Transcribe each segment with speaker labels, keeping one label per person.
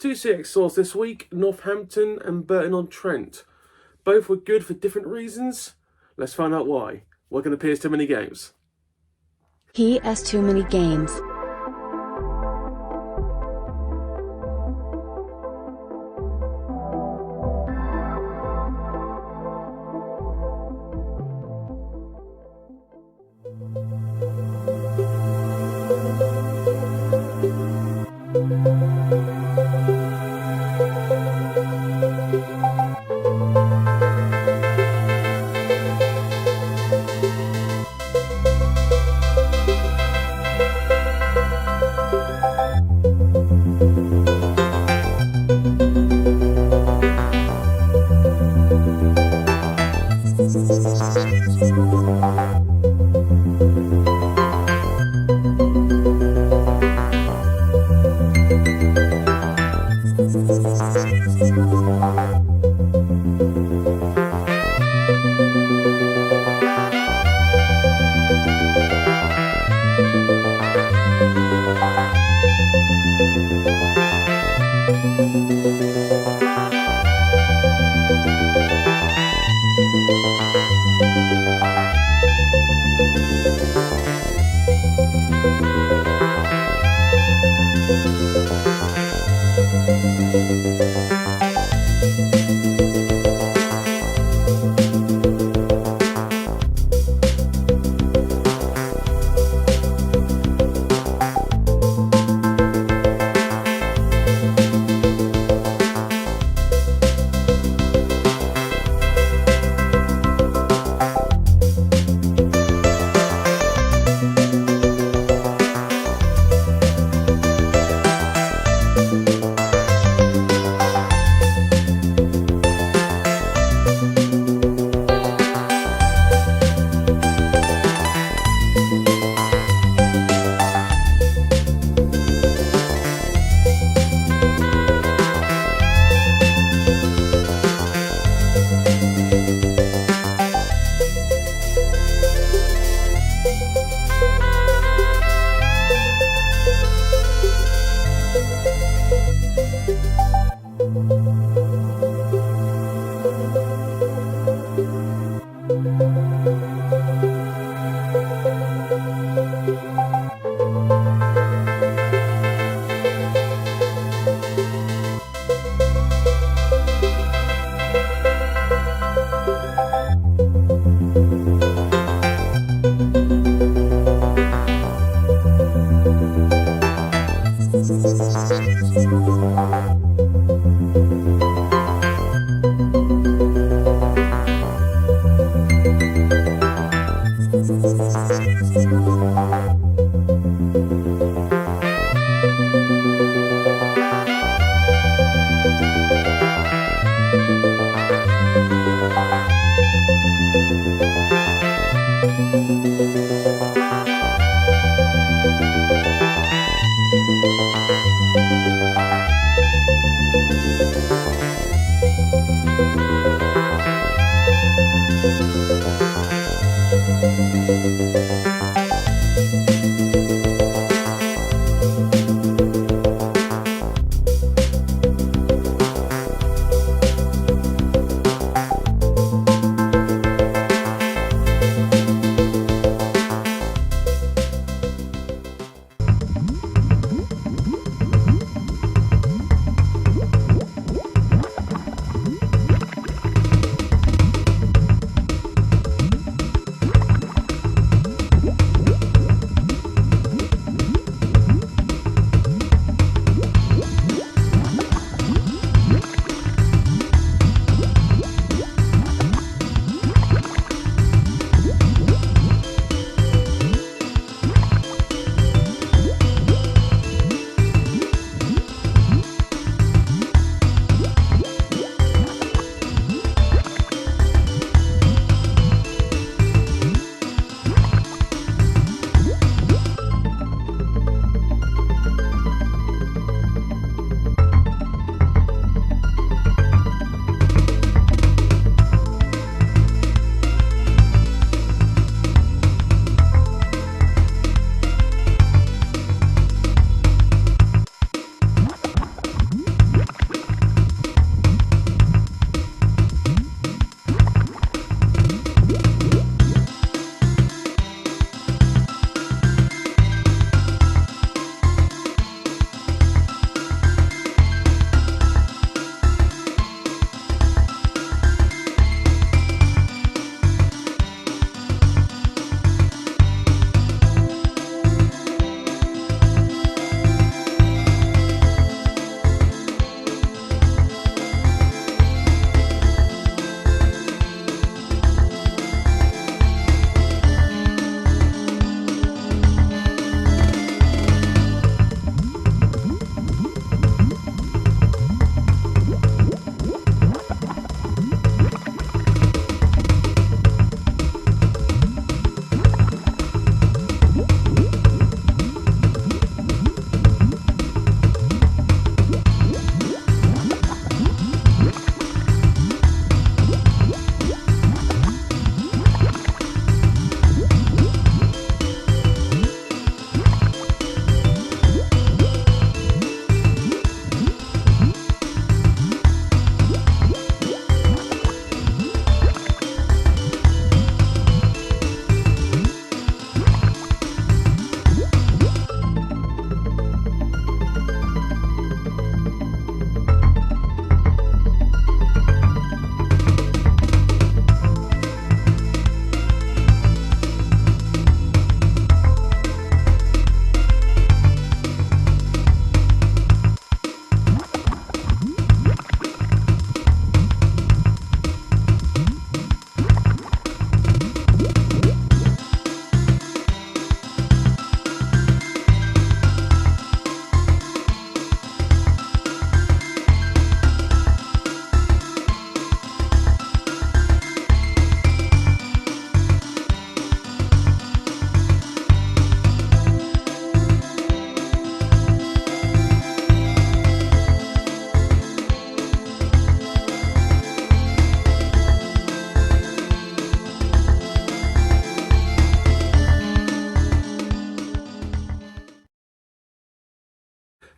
Speaker 1: Two Cex scores this week, Northampton and Burton on Trent. Both were good for different reasons. Let's find out why. We're going to PS too many games.
Speaker 2: PS too many games.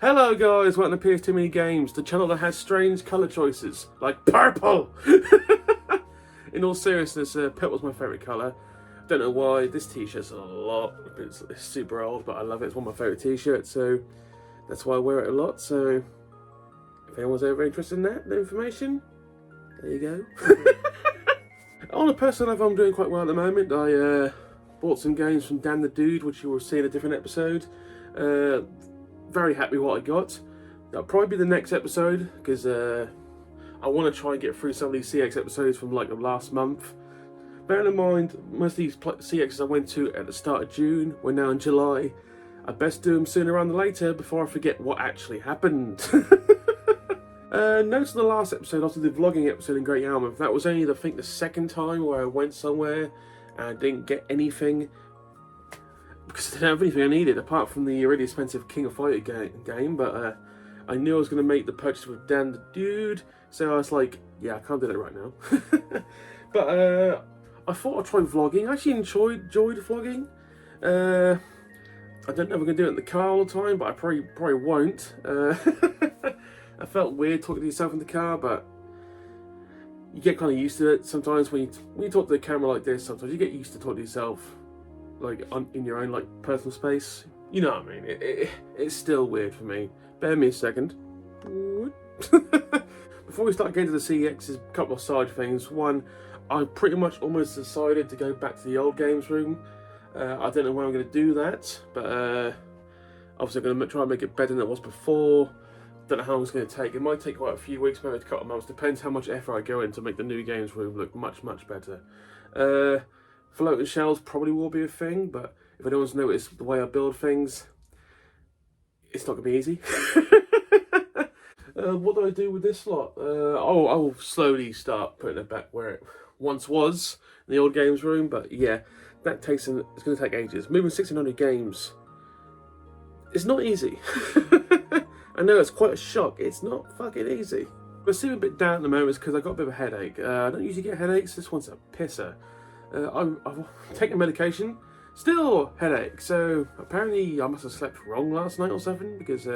Speaker 1: Hello guys, welcome to PS Too Many Games, the channel that has strange colour choices, like purple! In all seriousness, purple's my favourite colour. Don't know why, this t-shirt's a lot, it's super old, but I love it, it's one of my favourite t-shirts, so that's why I wear it a lot, so if anyone's ever interested in that information, there you go. On a personal level, I'm doing quite well at the moment. I bought some games from Dan the Dude, which you will see in a different episode. Very happy what I got. That'll probably be the next episode because I want to try and get through some of these CX episodes from like the last month. Bearing in mind, most of these CXs I went to at the start of June, we're now in July. I best do them sooner rather than later before I forget what actually happened. Notes on the last episode, after the vlogging episode in Great Yarmouth, that was only I think the second time where I went somewhere and I didn't get anything. Because I didn't have anything I needed apart from the really expensive King of Fighter game, but I knew I was going to make the purchase with Dan the Dude, so I was like, yeah, I can't do that right now. But I thought I'd try vlogging. I actually enjoyed vlogging. I don't know if I'm going to do it in the car all the time, but I probably won't. I felt weird talking to yourself in the car, but you get kind of used to it. Sometimes when you talk to the camera like this, sometimes you get used to talking to yourself like in your own like personal space. You know what I mean? It's still weird for me. Bear me a second. Before we start getting to the CX, there's a couple of side things. One, I pretty much almost decided to go back to the old games room. I don't know when I'm going to do that, but obviously I'm going to try and make it better than it was before. Don't know how long it's going to take. It might take quite a few weeks, maybe a couple of months. Depends how much effort I go in to make the new games room look much better. Floating shells probably will be a thing, but if anyone's noticed the way I build things, it's not going to be easy. What do I do with this lot? I'll slowly start putting it back where it once was, in the old games room, but yeah, it's going to take ages. Moving 1600 games, it's not easy. I know it's quite a shock, it's not fucking easy. I'm feeling a bit down at the moment because I got a bit of a headache. I don't usually get headaches, this one's a pisser. I've taken medication, still headache, so apparently I must have slept wrong last night or something because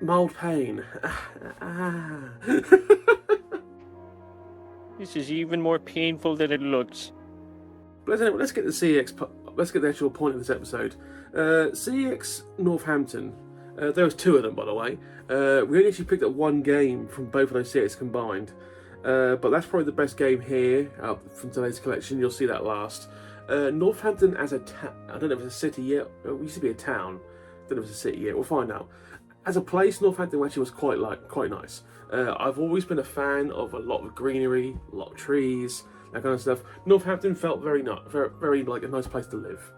Speaker 1: mild pain.
Speaker 3: This is even more painful than it looks.
Speaker 1: But anyway, let's get the actual point of this episode. Cex Northampton. There was two of them, by the way. We only actually picked up one game from both of those CX combined. But that's probably the best game here from today's collection. You'll see that last. Northampton as a town. I don't know if it's a city yet. It used to be a town. I don't know if it's a city yet. We'll find out. As a place, Northampton actually was quite nice. I've always been a fan of a lot of greenery, a lot of trees, that kind of stuff. Northampton felt very like a nice place to live.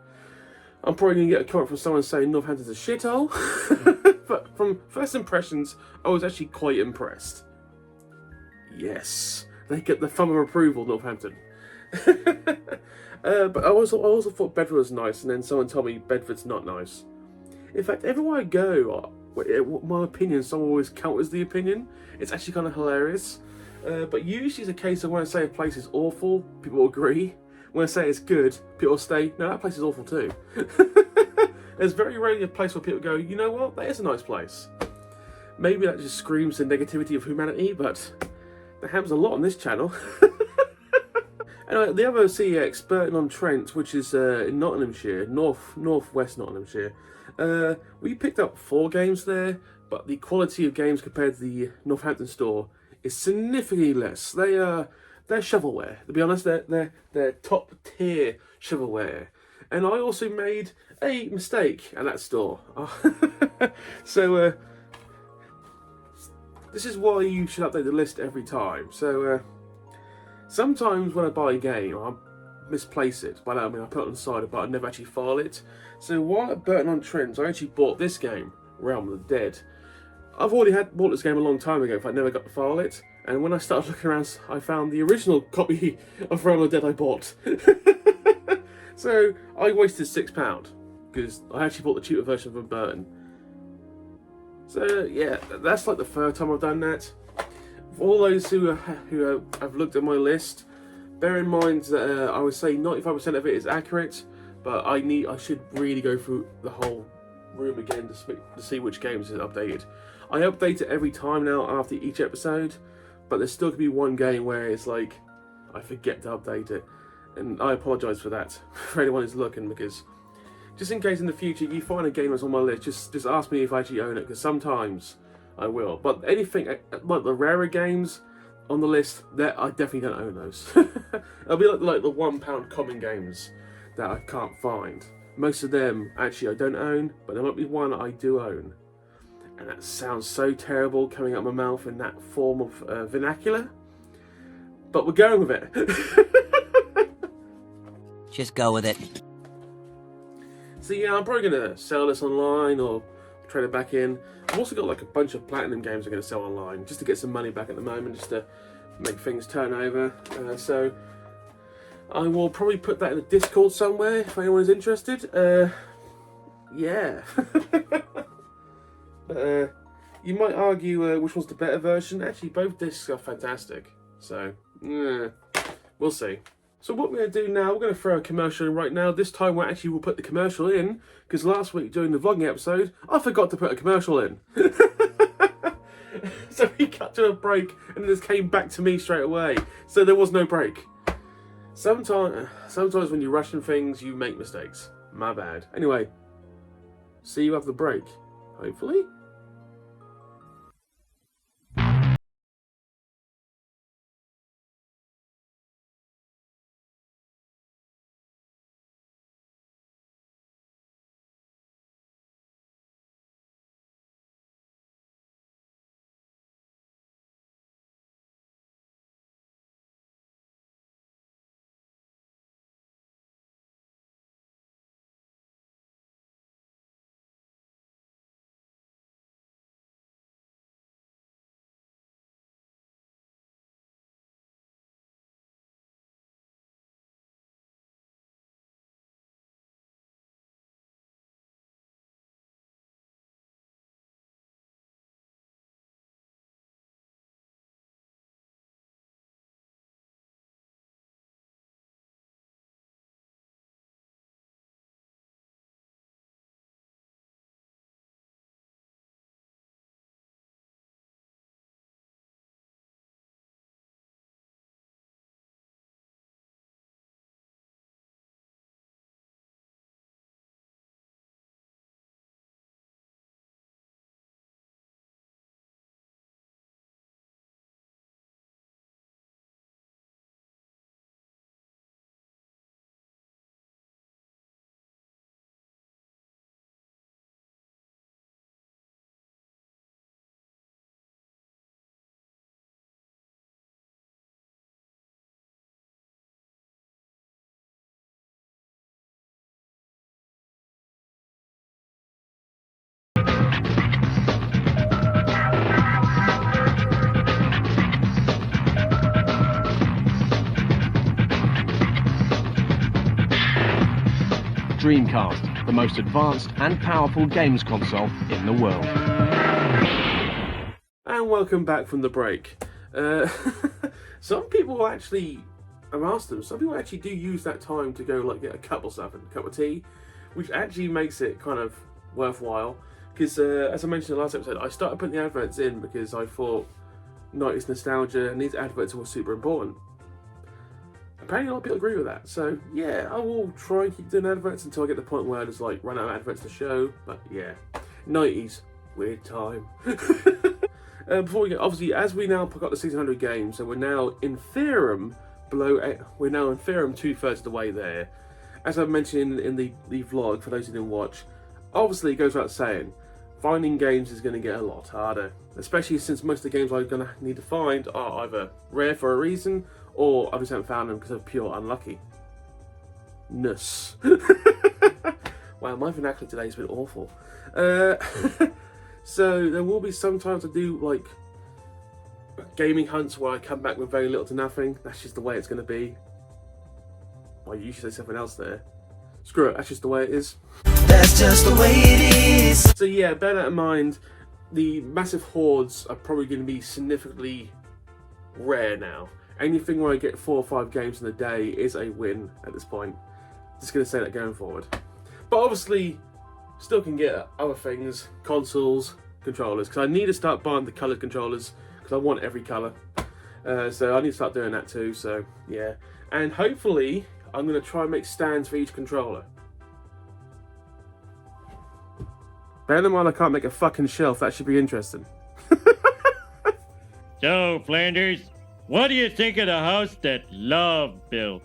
Speaker 1: I'm probably going to get a comment from someone saying Northampton's a shithole, but from first impressions, I was actually quite impressed. Yes, they get the thumb of approval, Northampton. But I also thought Bedford was nice, and then someone told me Bedford's not nice. In fact, everywhere I go, my opinion, someone always counters the opinion. It's actually kind of hilarious. But usually it's a case of when I say a place is awful, people agree. When I say it's good, people say, no, that place is awful too. There's very rarely a place where people go, you know what, that is a nice place. Maybe that just screams the negativity of humanity, but that happens a lot on this channel. Anyway, the other CX, Burton on Trent, which is in Nottinghamshire, northwest Nottinghamshire. We picked up 4 games there, but the quality of games compared to the Northampton store is significantly less. They're shovelware. To be honest, they're top tier shovelware. And I also made a mistake at that store. So this is why you should update the list every time. So sometimes when I buy a game, I misplace it. By that I mean I put it on the side, but I never actually file it. So while at Burton on Trent, I actually bought this game, Realm of the Dead. I've already bought this game a long time ago, if I never got to file it. And when I started looking around, I found the original copy of Realm of the Dead I bought. So I wasted £6 because I actually bought the cheaper version from Burton. So yeah, that's like the third time I've done that. For all those who have looked at my list, bear in mind that I would say 95% of it is accurate, but I should really go through the whole room again to see which games is updated. I update it every time now after each episode, but there's still going to be one game where it's like I forget to update it, and I apologise for that for anyone who's looking, because just in case in the future you find a game that's on my list, just ask me if I actually own it, because sometimes I will. But anything like the rarer games on the list, that I definitely don't own those. It'll be like the £1 common games that I can't find. Most of them actually I don't own, but there might be one I do own. And that sounds so terrible coming out of my mouth in that form of vernacular, but we're going with it.
Speaker 4: Just go with it.
Speaker 1: So yeah, I'm probably going to sell this online or trade it back in. I've also got like a bunch of platinum games I'm going to sell online just to get some money back at the moment, just to make things turn over. So I will probably put that in the Discord somewhere if anyone is interested. Yeah. You might argue which one's the better version. Actually, both discs are fantastic. So, we'll see. So what we're going to do now, we're going to throw a commercial in right now. This time we'll put the commercial in, because last week during the vlogging episode, I forgot to put a commercial in. So we cut to a break and it just came back to me straight away. So there was no break. Sometimes when you're rushing things, you make mistakes. My bad. Anyway, see you after the break, hopefully.
Speaker 5: Dreamcast, the most advanced and powerful games console in the world.
Speaker 1: And welcome back from the break. Some people actually, I've asked them, some people actually do use that time to go like get a cup or something, a cup of tea, which actually makes it kind of worthwhile. Because as I mentioned in the last episode, I started putting the adverts in because I thought 90s nostalgia and these adverts were super important. Apparently a lot of people agree with that, so yeah, I will try and keep doing adverts until I get to the point where I just like run out of adverts to show. But yeah, 90s, weird time. Before we go, obviously, as we now got the 600 games, so we're now in theorem we're now in theorem 2/3 of the way there. As I mentioned in the vlog, for those who didn't watch, obviously it goes without saying, finding games is going to get a lot harder, especially since most of the games I'm going to need to find are either rare for a reason, or I just haven't found them because of pure unlucky-ness. Wow, my vernacular today has been awful. So there will be some times I do like gaming hunts where I come back with very little to nothing. That's just the way it's going to be. Well, you should say something else there. Screw it, that's just the way it is.
Speaker 4: That's just the way it is.
Speaker 1: So yeah, bear that in mind. The massive hordes are probably going to be significantly rare now. Anything where I get 4 or 5 games in a day is a win at this point. Just going to say that going forward. But obviously, still can get other things, consoles, controllers, because I need to start buying the coloured controllers, because I want every colour. So I need to start doing that too, so yeah. And hopefully, I'm going to try and make stands for each controller. Bear in mind I can't make a fucking shelf, that should be interesting.
Speaker 3: So, Flanders, what do you think of the house that Love built?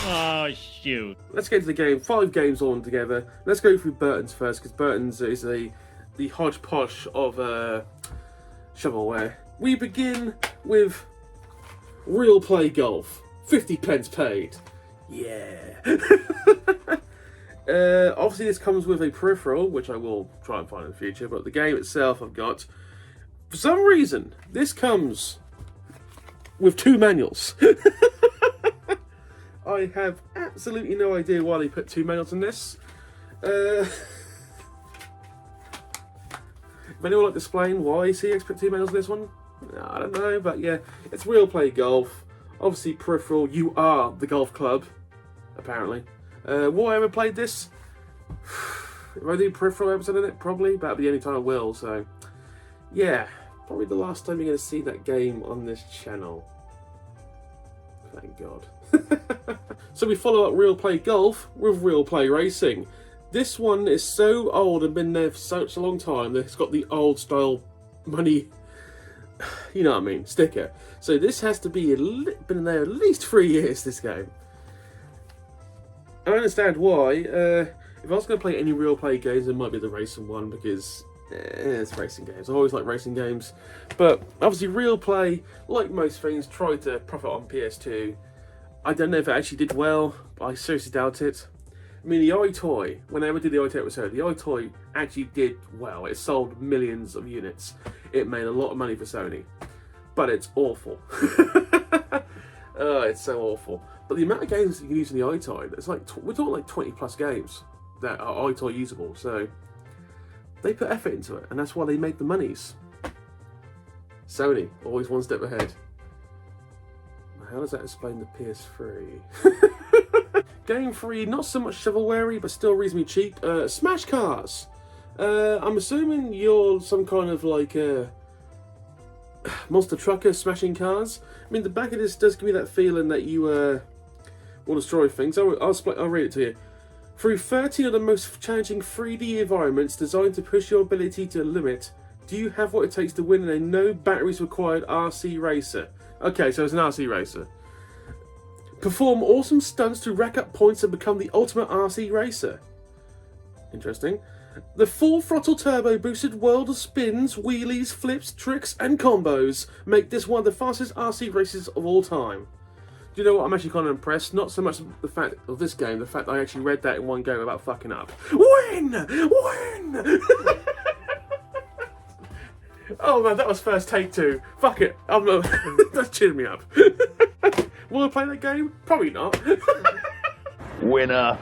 Speaker 3: Oh, shoot.
Speaker 1: Let's get to the game. 5 games all together. Let's go through Burton's first, because Burton's is the hodgepodge of shovelware. We begin with Real Play Golf. 50 pence paid. Yeah. Obviously this comes with a peripheral, which I will try and find in the future, but the game itself I've got. For some reason, this comes with 2 manuals. I have absolutely no idea why they put 2 manuals in this. If anyone like to explain why Cex put 2 manuals in this one? I don't know, but yeah, it's Real Play Golf. Obviously peripheral, you are the golf club, apparently. Will I ever played this? If I do peripheral episode in it, probably, but that'll be the only time I will, so yeah, probably the last time you're going to see that game on this channel. Thank God. So we follow up Real Play Golf with Real Play Racing. This one is so old and been there for such a long time that it's got the old style money, you know what I mean, sticker. So this has to be been there at least 3 years, this game. I understand why. If I was going to play any Real Play games, it might be the racing one, because it's racing games. I always like racing games. But obviously Real Play, like most things, tried to profit on PS2. I don't know if it actually did well, but I seriously doubt it. I mean, the iToy, when I ever did the iToy episode, the iToy actually did well. It sold millions of units. It made a lot of money for Sony. But it's awful. Oh, it's so awful. But the amount of games you can use in the iToy, it's like, we're talking like 20 plus games that are iToy usable. So they put effort into it, and that's why they make the monies. Sony, always one step ahead. How does that explain the PS3? Game 3, not so much shovelware-y, but still reasonably cheap. Smash Cars. I'm assuming you're some kind of like monster trucker smashing cars. I mean, the back of this does give me that feeling that you will destroy things. I'll read it to you. Through 13 of the most challenging 3D environments designed to push your ability to the limit, do you have what it takes to win in a no batteries required RC racer? Okay, so it's an RC racer. Perform awesome stunts to rack up points and become the ultimate RC racer. Interesting. The full throttle turbo boosted world of spins, wheelies, flips, tricks and combos make this one of the fastest RC races of all time. Do you know what? I'm actually kind of impressed. Not so much the fact of this game, the fact that I actually read that in one go without fucking up. Win! Win! Oh man, that was first take 2. Fuck it. I'm not... That's cheering me up. Will I play that game? Probably not.
Speaker 5: Winner.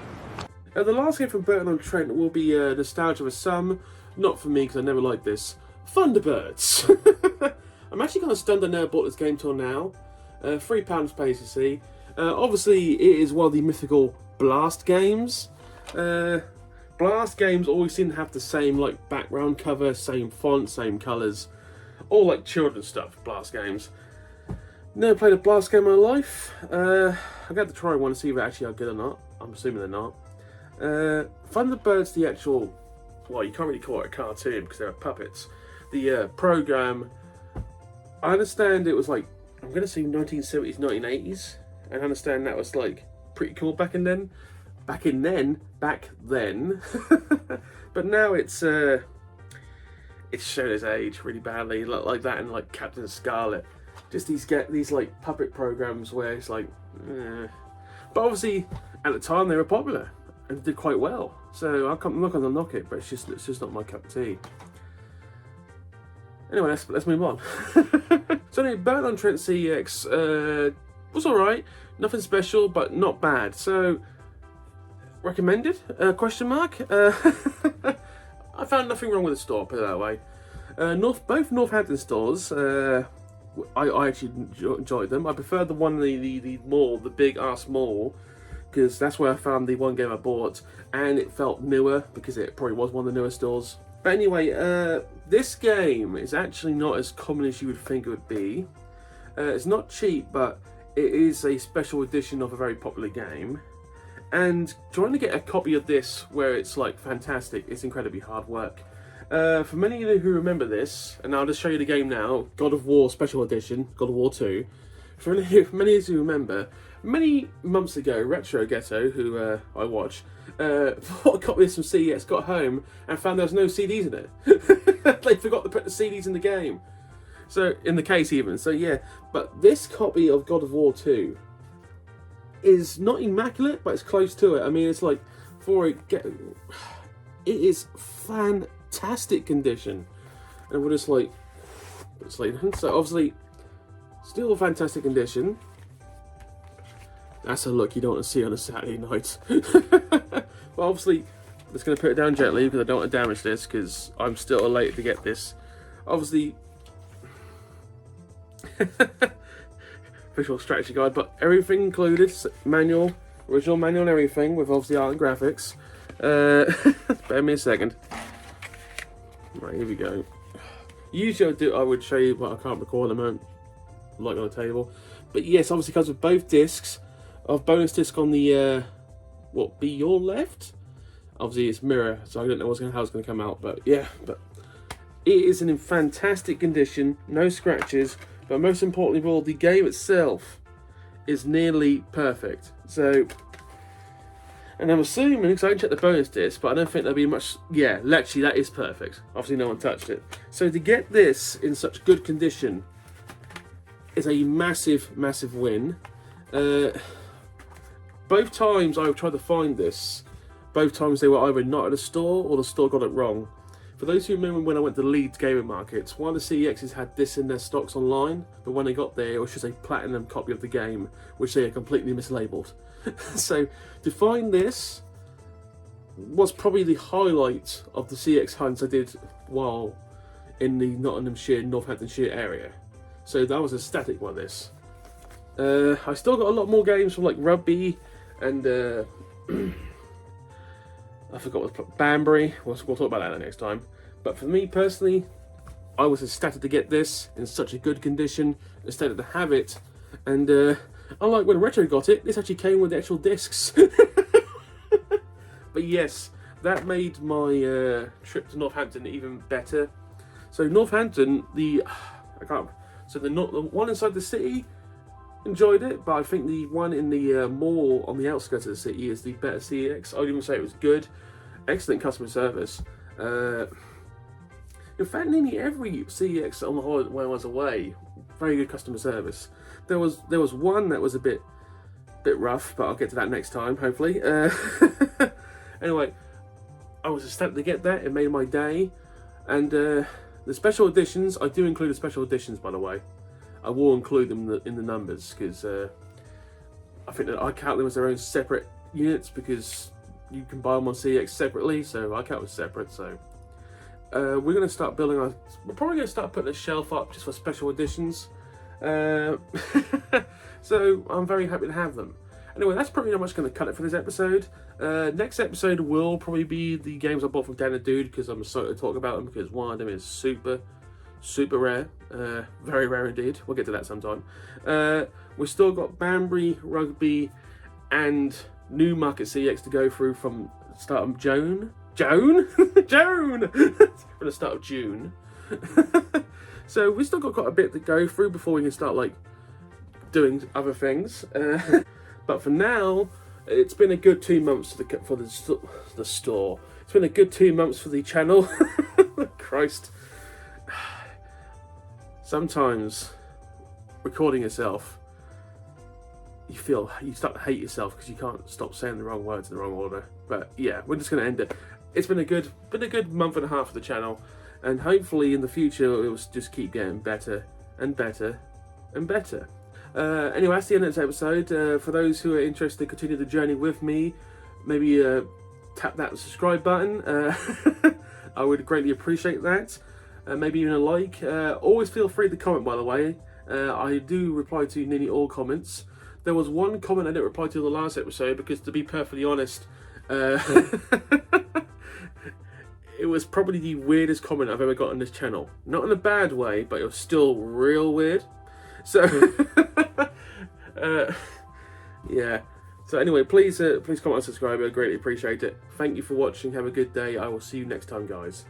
Speaker 1: The last game from Burton on Trent will be nostalgia for some, not for me because I never liked this. Thunderbirds. I'm actually kind of stunned I never bought this game till now. £3 pays, you see. Obviously, it is one of the mythical Blast games. Blast games always seem to have the same like background cover, same font, same colours. All like children's stuff, Blast games. Never played a Blast game in my life. I got to try one to see if they actually are good or not. I'm assuming they're not. Thunderbird's the actual, well, you can't really call it a cartoon because they're puppets. The program, I understand it was like, I'm going to say 1970s, 1980s. And I understand that was like pretty cool back then. Back then. But now it's showing its age really badly, like that and like Captain Scarlet. Just these like puppet programs where it's like, But obviously at the time they were popular and did quite well. So I'm not going to knock it, but it's just not my cup of tea. Anyway, let's move on. So anyway, Burton on Trent CX was alright. Nothing special, but not bad. So, recommended? Question mark? I found nothing wrong with the store, put it that way. Both Northampton stores, I actually enjoyed them. I prefer the one in the mall, the big ass mall, because that's where I found the one game I bought, and it felt newer because it probably was one of the newer stores. But anyway, this game is actually not as common as you would think it would be. It's not cheap, but it is a special edition of a very popular game. And trying to get a copy of this where it's like fantastic, it's incredibly hard work. For many of you who remember this, and I'll just show you the game now, God of War Special Edition, God of War 2. For many of you who remember, many months ago, Retro Ghetto, who I watch, bought a copy of some CEX, got home, and found there was no CDs in it. They forgot to put the CDs in the game. So, in the case even. So yeah, but this copy of God of War 2 is not immaculate, but it's close to it. I mean, it's like, it is fantastic condition. And we're just like, so obviously, still fantastic condition. That's a look you don't want to see on a Saturday night. But obviously, I'm just going to put it down gently because I don't want to damage this because I'm still late to get this. Obviously, visual strategy guide, but everything included, manual, original manual and everything, with obviously art and graphics. Bear me a second. Right, here we go. Usually I would show you, but I can't record at the moment, like on the table. But yes, obviously comes with both discs. Of bonus disc on the what be your left. Obviously it's mirror, so I don't know how it's going to come out, but yeah, but it is in fantastic condition, no scratches. But most importantly of all, the game itself is nearly perfect. So, and I'm assuming, because I haven't checked the bonus disc, but I don't think there'll be much. Yeah, actually, that is perfect. Obviously, no one touched it. So to get this in such good condition is a massive, massive win. Both times I've tried to find this, both times they were either not at a store or the store got it wrong. For those who remember when I went to Leeds Gaming Markets, one of the CEXs had this in their stocks online, but when they got there, it was just a platinum copy of the game, which they had completely mislabeled. So, to find this was probably the highlight of the CEX hunts I did while in the Nottinghamshire, Northamptonshire area. So that was a static one, this. I still got a lot more games from like Rugby and I forgot what Banbury. We'll talk about that next time. But for me personally, I was ecstatic to get this in such a good condition, ecstatic to have it. And unlike when Retro got it, this actually came with the actual discs. But yes, that made my trip to Northampton even better. So Northampton, the one inside the city, enjoyed it, but I think the one in the mall on the outskirts of the city is the better CEX. I would even say it was good. Excellent customer service. In fact, nearly every CEX on the holiday when I was away, very good customer service. There was one that was a bit rough, but I'll get to that next time, hopefully. Anyway, I was ecstatic to get that. It made my day. And the special editions, I do include the special editions, by the way. I will include them in the numbers because I think that I count them as their own separate units because you can buy them on CEX separately, so I count them separate. So we're going to start building we're probably going to start putting a shelf up just for special editions. So I'm very happy to have them. Anyway, that's pretty much going to cut it for this episode. Next episode will probably be the games I bought from Dan and Dude because I'm excited to talk about them because one of them is super rare, very rare indeed. We'll get to that sometime. We've still got Banbury, Rugby, and Newmarket CEX to go through from the start of June. From the start of June. So we've still got quite a bit to go through before we can start like doing other things. But for now, it's been a good 2 months for the store. It's been a good 2 months for the channel. Christ. Sometimes recording yourself, you start to hate yourself because you can't stop saying the wrong words in the wrong order. But yeah, we're just going to end it. It's been a good month and a half for the channel, and hopefully in the future it will just keep getting better and better and better. Anyway, that's the end of this episode. For those who are interested to continue the journey with me, maybe tap that subscribe button. I would greatly appreciate that. Maybe even a like. Always feel free to comment, by the way. I do reply to nearly all comments. There was one comment I didn't reply to the last episode because, to be perfectly honest, it was probably the weirdest comment I've ever got on this channel. Not in a bad way, but it was still real weird. So, yeah. So anyway, please comment and subscribe. I greatly appreciate it. Thank you for watching. Have a good day. I will see you next time, guys.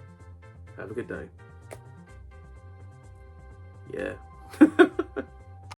Speaker 1: Have a good day. Yeah.